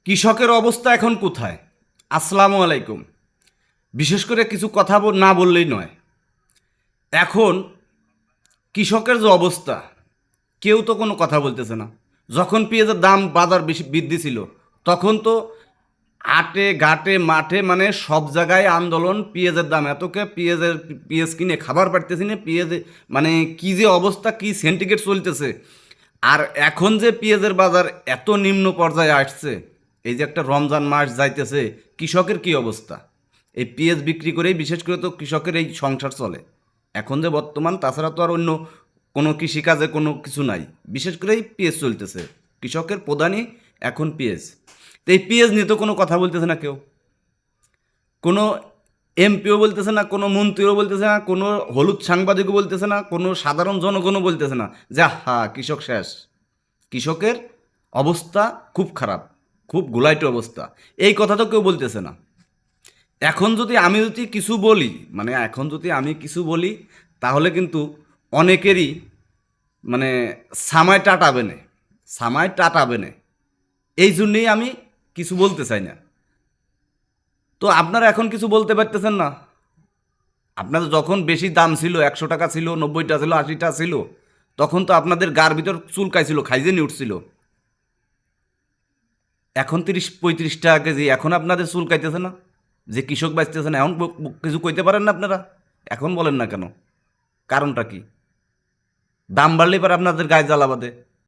কৃষকের অবস্থা এখন কোথায়? আসসালামু আলাইকুম। বিশেষ করে কিছু কথা না বললেই নয়। এখন কৃষকের যে অবস্থা, কেউ তো কোনো কথা বলতেছে না। যখন পেঁয়াজের দাম বাজার বেশি বৃদ্ধি ছিল, তখন তো হাটে ঘাটে মাঠে মানে সব জায়গায় আন্দোলন। পেঁয়াজের দাম এতকে, পেঁয়াজ কিনে খাবার পারতেছি না, পেঁয়াজ মানে কি যে অবস্থা, কি সেন্টিগ্রেড চলতেছে। আর এখন যে পেঁয়াজের বাজার এত নিম্ন পর্যায়ে আসছে, এই যে একটা রমজান মাস যাইতেছে, কৃষকের কি অবস্থা? এই পেঁয়াজ বিক্রি করেই বিশেষ করে তো কৃষকের এই সংসার চলে এখন যে বর্তমান। তাছাড়া তো আর অন্য কোনো কৃষিকাজে কোনো কিছু নাই, বিশেষ করে এই পেঁয়াজ চলতেছে। কৃষকের প্রধানই এখন পেঁয়াজ। তো এই পেঁয়াজ নিয়ে তো কোনো কথা বলতেছে না কেউ। কোনো এমপিও বলতেছে না, কোনো মন্ত্রীও বলতেছে না, কোনো হলুদ সাংবাদিকও বলতেছে না, কোনো সাধারণ জনগণও বলতেছে না যে হা কৃষক শেষ। কৃষকের অবস্থা খুব খারাপ, খুব গোলাইট অবস্থা। এই কথা তো কেউ বলতেছে না। এখন যদি আমি কিছু বলি, মানে এখন যদি আমি কিছু বলি, তাহলে কিন্তু অনেকেরই মানে সামায় টাটাবে না, সামায় টাটাবে না। এই জন্যেই আমি কিছু বলতে চাই না। তো আপনারা এখন কিছু বলতে পারতেছেন না। আপনাদের যখন বেশি দাম ছিল, 100 টাকা ছিল, 90টা ছিল, 80টা ছিল, তখন তো আপনাদের গার ভিতর চুলকাইছিল, খাইজেনি উঠছিল। এখন 30-35 টাকা কেজি, এখন আপনাদের চুলকাইতেছে না যে কৃষক বাঁচতেছে না? এখন কিছু কইতে পারেন না আপনারা? এখন বলেন না কেন? কারণটা কি? দাম বাড়লেই পরে আপনাদের গায়ে জ্বালা বাঁধে।